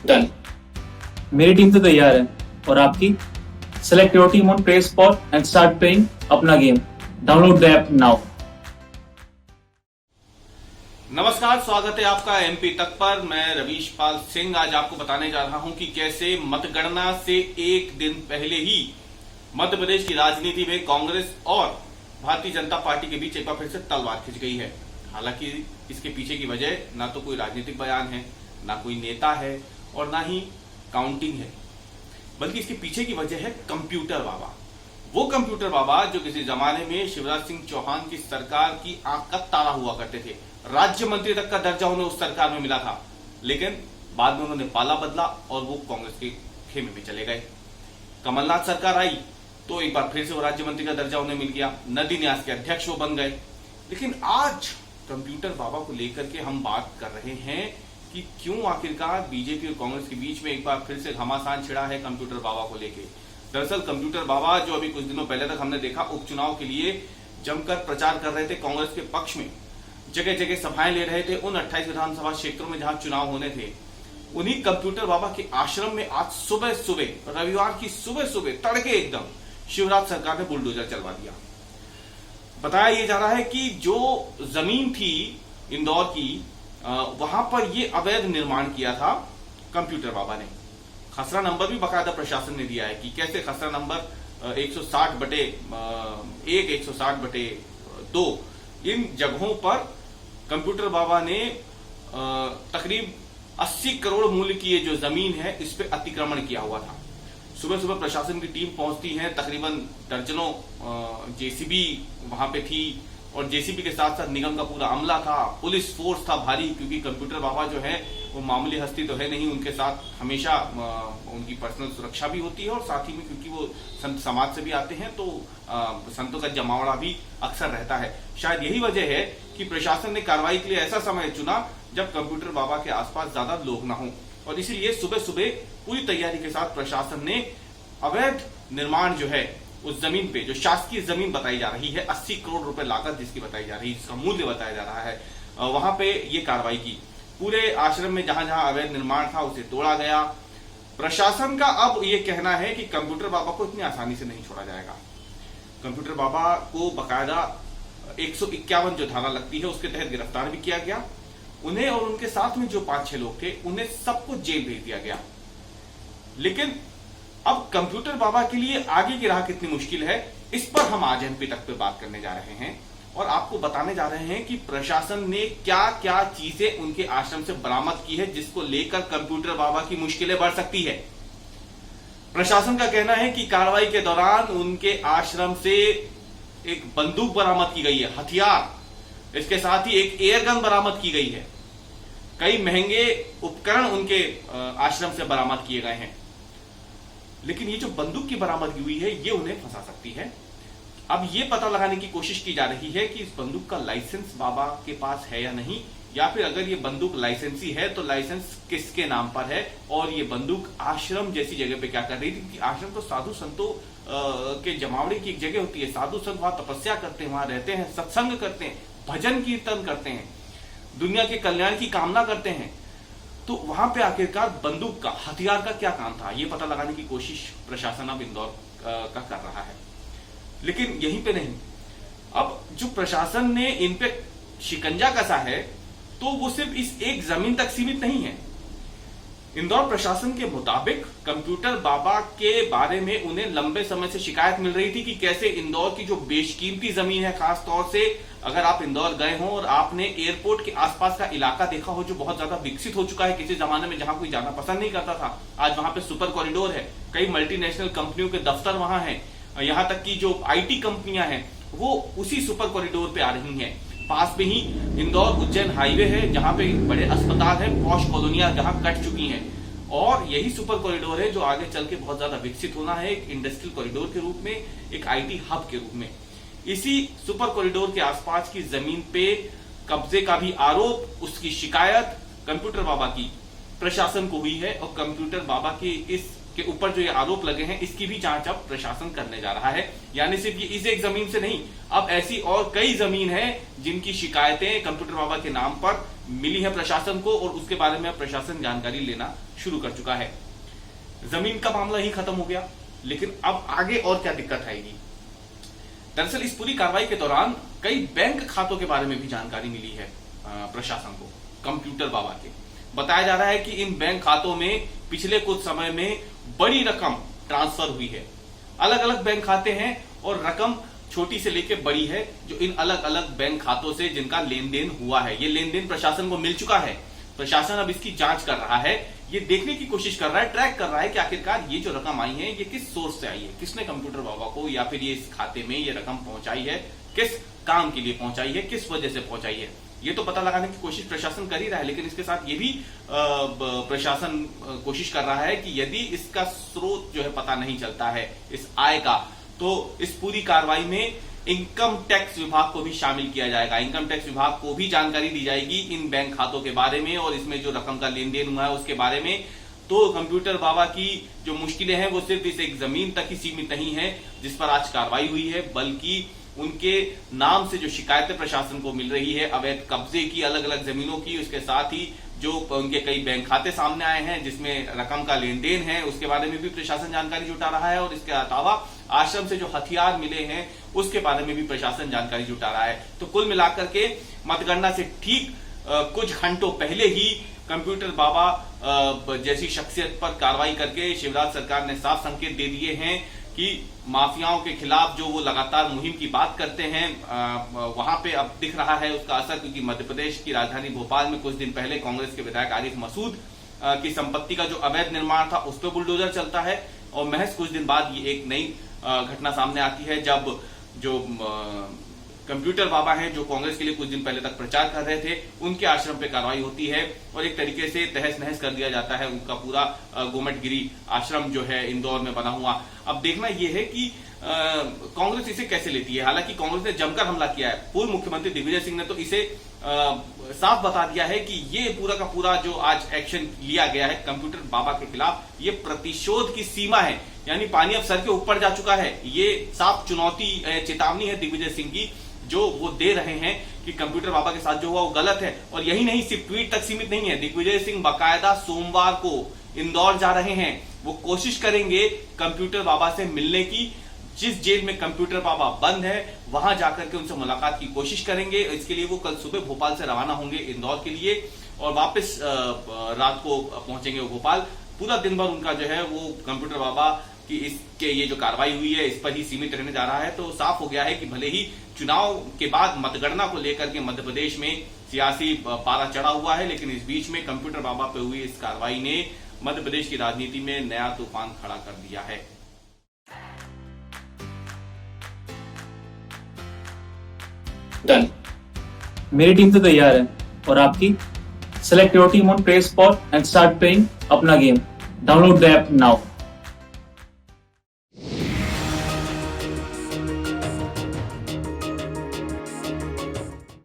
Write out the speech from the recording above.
Done. मेरी team तो तैयार है और आपकी? Select your team on Play Spot and start playing अपना game. Download the app now. नमस्कार, स्वागत है आपका एमपी तक पर। मैं रवीश पाल सिंह आज आपको बताने जा रहा हूं कि कैसे मतगणना से एक दिन पहले ही मध्य प्रदेश की राजनीति में कांग्रेस और भारतीय जनता पार्टी के बीच एक बार फिर से तलवार खिंच गई है। हालांकि इसके पीछे की वजह ना तो कोई राजनीतिक बयान है, ना कोई नेता है और ना ही काउंटिंग है, बल्कि इसके पीछे की वजह है कंप्यूटर बाबा। वो कंप्यूटर बाबा जो किसी जमाने में शिवराज सिंह चौहान की सरकार की आंख का तारा हुआ करते थे। राज्य मंत्री तक का दर्जा उन्हें उस सरकार में मिला था, लेकिन बाद में उन्होंने पाला बदला और वो कांग्रेस के खेमे में चले गए। कमलनाथ सरकार आई तो एक बार फिर से वो राज्य मंत्री का दर्जा उन्हें मिल गया, नदी न्यास के अध्यक्ष वो बन गए। लेकिन आज कंप्यूटर बाबा को लेकर के हम बात कर रहे हैं कि क्यों आखिरकार बीजेपी और कांग्रेस के बीच में एक बार फिर से घमासान छिड़ा है कंप्यूटर बाबा को लेकर। दरअसल कंप्यूटर बाबा जो अभी कुछ दिनों पहले तक हमने देखा उपचुनाव के लिए जमकर प्रचार कर रहे थे कांग्रेस के पक्ष में, जगह जगह सभाएं ले रहे थे उन 28 विधानसभा क्षेत्रों में जहां चुनाव होने थे। उन्हीं कंप्यूटर बाबा के आश्रम में आज सुबह सुबह, रविवार की सुबह सुबह तड़के एकदम शिवराज सरकार ने बुलडोजर चलवा दिया। बताया यह जा रहा है कि जो जमीन थी इंदौर की, वहां पर ये अवैध निर्माण किया था कंप्यूटर बाबा ने। खसरा नंबर भी बाकायदा प्रशासन ने दिया है कि कैसे खसरा नंबर 160/1, 160/2 इन जगहों पर कंप्यूटर बाबा ने तकरीब 80 करोड़ मूल्य की ये जो जमीन है इस पे अतिक्रमण किया हुआ था। सुबह सुबह प्रशासन की टीम पहुंचती है, तकरीबन दर्जनों जेसीबी वहां पे थी और जेसीबी के साथ साथ निगम का पूरा अमला था, पुलिस फोर्स था भारी, क्योंकि कंप्यूटर बाबा जो है वो मामूली हस्ती तो है नहीं, उनके साथ हमेशा उनकी पर्सनल सुरक्षा भी होती है और साथ ही में क्योंकि वो संत समाज से भी आते हैं तो संतों का जमावड़ा भी अक्सर रहता है। शायद यही वजह है कि प्रशासन ने कार्रवाई के लिए ऐसा समय चुना जब कंप्यूटर बाबा के आसपास ज्यादा लोग ना हो, और इसीलिए सुबह सुबह पूरी तैयारी के साथ प्रशासन ने अवैध निर्माण जो है उस जमीन पे, जो शासकीय जमीन बताई जा रही है, 80 करोड़ रुपए लागत जिसकी बताई जा रही है, जिसका मूल्य बताया जा रहा है, वहां पे ये कार्रवाई की। पूरे आश्रम में जहां जहां अवैध निर्माण था उसे तोड़ा गया। प्रशासन का अब ये कहना है कि कंप्यूटर बाबा को इतनी आसानी से नहीं छोड़ा जाएगा। कंप्यूटर बाबा को बकायदा 151 जो धारा लगती है उसके तहत गिरफ्तार भी किया गया। उन्हें और उनके साथ में जो 5-6 लोग थे उन्हें सबको जेल भेज दिया गया। लेकिन अब कंप्यूटर बाबा के लिए आगे की राह कितनी मुश्किल है, इस पर हम आज एमपी तक पे बात करने जा रहे हैं और आपको बताने जा रहे हैं कि प्रशासन ने क्या क्या चीजें उनके आश्रम से बरामद की है जिसको लेकर कंप्यूटर बाबा की मुश्किलें बढ़ सकती है। प्रशासन का कहना है कि कार्रवाई के दौरान उनके आश्रम से एक बंदूक बरामद की गई है, हथियार, इसके साथ ही एक एयरगन बरामद की गई है। कई महंगे उपकरण उनके आश्रम से बरामद किए गए हैं। लेकिन ये जो बंदूक की बरामदगी हुई है ये उन्हें फंसा सकती है। अब ये पता लगाने की कोशिश की जा रही है कि इस बंदूक का लाइसेंस बाबा के पास है या नहीं, या फिर अगर ये बंदूक लाइसेंसी है तो लाइसेंस किसके नाम पर है और ये बंदूक आश्रम जैसी जगह पे क्या कर रही थी। आश्रम तो साधु संतों के जमावड़े की एक जगह होती है। साधु संत वहां तपस्या करते हैं, वहां रहते हैं, सत्संग करते हैं, भजन कीर्तन करते हैं, दुनिया के कल्याण की कामना करते हैं। तो वहां पे आखिरकार बंदूक का, हथियार का क्या काम था, ये पता लगाने की कोशिश प्रशासन अब इंदौर का कर रहा है। लेकिन यहीं पे नहीं, अब जो प्रशासन ने इन पे शिकंजा कसा है तो वो सिर्फ इस एक जमीन तक सीमित नहीं है। इंदौर प्रशासन के मुताबिक कंप्यूटर बाबा के बारे में उन्हें लंबे समय से शिकायत मिल रही थी कि कैसे इंदौर की जो बेशकीमती जमीन है, खास तौर से अगर आप इंदौर गए हो और आपने एयरपोर्ट के आसपास का इलाका देखा हो जो बहुत ज्यादा विकसित हो चुका है किसी जमाने में, जहां कोई जाना पसंद नहीं करता था, आज वहां पे सुपर कॉरिडोर है, कई मल्टीनेशनल कंपनियों के दफ्तर वहां हैं, यहां तक कि जो आईटी कंपनियां हैं वो उसी सुपर कॉरिडोर पे आ रही हैं। पास में ही इंदौर उज्जैन हाईवे है जहां पे बड़े अस्पताल है, पॉश कॉलोनियां जहां कट चुकी हैं, और यही सुपर कॉरिडोर है जो आगे चल के बहुत ज्यादा विकसित होना है, एक इंडस्ट्रियल कॉरिडोर के रूप में, एक आईटी हब के रूप में। इसी सुपर कॉरिडोर के आसपास की जमीन पे कब्जे का भी आरोप, उसकी शिकायत कंप्यूटर बाबा की प्रशासन को हुई है और कंप्यूटर बाबा के इस के ऊपर जो ये आरोप लगे हैं इसकी भी जांच अब प्रशासन करने जा रहा है। यानी सिर्फ ये इस एक जमीन से नहीं, अब ऐसी और कई जमीन है जिनकी शिकायतें कंप्यूटर बाबा के नाम पर मिली है प्रशासन को, और उसके बारे में अब प्रशासन जानकारी लेना शुरू कर चुका है। जमीन का मामला ही खत्म हो गया, लेकिन अब आगे और क्या दिक्कत आएगी। दरअसल इस पूरी कार्रवाई के दौरान कई बैंक खातों के बारे में भी जानकारी मिली है प्रशासन को कंप्यूटर बाबा के। बताया जा रहा है कि इन बैंक खातों में पिछले कुछ समय में बड़ी रकम ट्रांसफर हुई है। अलग अलग बैंक खाते हैं और रकम छोटी से लेकर बड़ी है जो इन अलग अलग बैंक खातों से जिनका लेन देन हुआ है। ये लेन देन प्रशासन को मिल चुका है। प्रशासन अब इसकी जांच कर रहा है, ये देखने की कोशिश कर रहा है, ट्रैक कर रहा है कि आखिरकार ये जो रकम आई है ये किस सोर्स से आई है, किसने कंप्यूटर बाबा को या फिर ये इस खाते में ये रकम पहुंचाई है, किस काम के लिए पहुंचाई है, किस वजह से पहुंचाई है। ये तो पता लगाने की कोशिश प्रशासन कर ही रहा है, लेकिन इसके साथ ये भी प्रशासन कोशिश कर रहा है कि यदि इसका स्रोत जो है पता नहीं चलता है इस आय का, तो इस पूरी कार्रवाई में इनकम टैक्स विभाग को भी शामिल किया जाएगा। इनकम टैक्स विभाग को भी जानकारी दी जाएगी इन बैंक खातों के बारे में और इसमें जो रकम का लेन देन हुआ है उसके बारे में। तो कंप्यूटर बाबा की जो मुश्किलें हैं वो सिर्फ इस एक जमीन तक ही सीमित नहीं है जिस पर आज कार्रवाई हुई है, बल्कि उनके नाम से जो शिकायतें प्रशासन को मिल रही है अवैध कब्जे की, अलग अलग जमीनों की, उसके साथ ही जो उनके कई बैंक खाते सामने आए हैं जिसमें रकम का लेन देन है, उसके बारे में भी प्रशासन जानकारी जुटा रहा है। और इसके अलावा आश्रम से जो हथियार मिले हैं उसके बारे में भी प्रशासन जानकारी जुटा रहा है। तो कुल मिलाकर के मतगणना से ठीक कुछ घंटों पहले ही कंप्यूटर बाबा जैसी शख्सियत पर कार्रवाई करके शिवराज सरकार ने साफ संकेत दे दिए हैं कि माफियाओं के खिलाफ जो वो लगातार मुहिम की बात करते हैं वहां पे अब दिख रहा है उसका असर। क्योंकि मध्य प्रदेश की राजधानी भोपाल में कुछ दिन पहले कांग्रेस के विधायक आरिफ मसूद की संपत्ति का जो अवैध निर्माण था उस पर बुलडोजर चलता है, और महज कुछ दिन बाद ये एक नई घटना सामने आती है जब जो कंप्यूटर बाबा हैं जो कांग्रेस के लिए कुछ दिन पहले तक प्रचार कर रहे थे उनके आश्रम पे कार्रवाई होती है और एक तरीके से तहस नहस कर दिया जाता है उनका पूरा गोमटगिरी आश्रम जो है इंदौर में बना हुआ। अब देखना यह है कि कांग्रेस इसे कैसे लेती है। हालांकि कांग्रेस ने जमकर हमला किया है। पूर्व मुख्यमंत्री दिग्विजय सिंह ने तो इसे साफ बता दिया है कि ये पूरा का पूरा जो आज एक्शन लिया गया है कंप्यूटर बाबा के खिलाफ ये प्रतिशोध की सीमा है, यानी पानी अब सर के ऊपर जा चुका है। ये साफ चुनौती चेतावनी है दिग्विजय सिंह की जो वो दे रहे हैं कि कंप्यूटर बाबा के साथ जो हुआ वो गलत है। और यही नहीं, सिर्फ ट्वीट तक सीमित नहीं है, दिग्विजय सिंह बाकायदा सोमवार को इंदौर जा रहे हैं। वो कोशिश करेंगे कंप्यूटर बाबा से मिलने की। जिस जेल में कंप्यूटर बाबा बंद है वहां जाकर के उनसे मुलाकात की कोशिश करेंगे। इसके लिए वो कल सुबह भोपाल से रवाना होंगे इंदौर के लिए और वापस रात को पहुंचेंगे भोपाल। पूरा दिन भर उनका जो है वो कंप्यूटर बाबा कि इसके ये जो कार्रवाई हुई है इस पर ही सीमित रहने जा रहा है। तो साफ हो गया है कि भले ही चुनाव के बाद मतगणना को लेकर के मध्य प्रदेश में सियासी पारा चढ़ा हुआ है, लेकिन इस बीच में कंप्यूटर बाबा पे हुई इस कार्रवाई ने मध्य प्रदेश की राजनीति में नया तूफान खड़ा कर दिया है। डन। मेरी टीम तो तैयार है और आपकी? Select your team on Play Spot and start playing अपना game. Download the app now.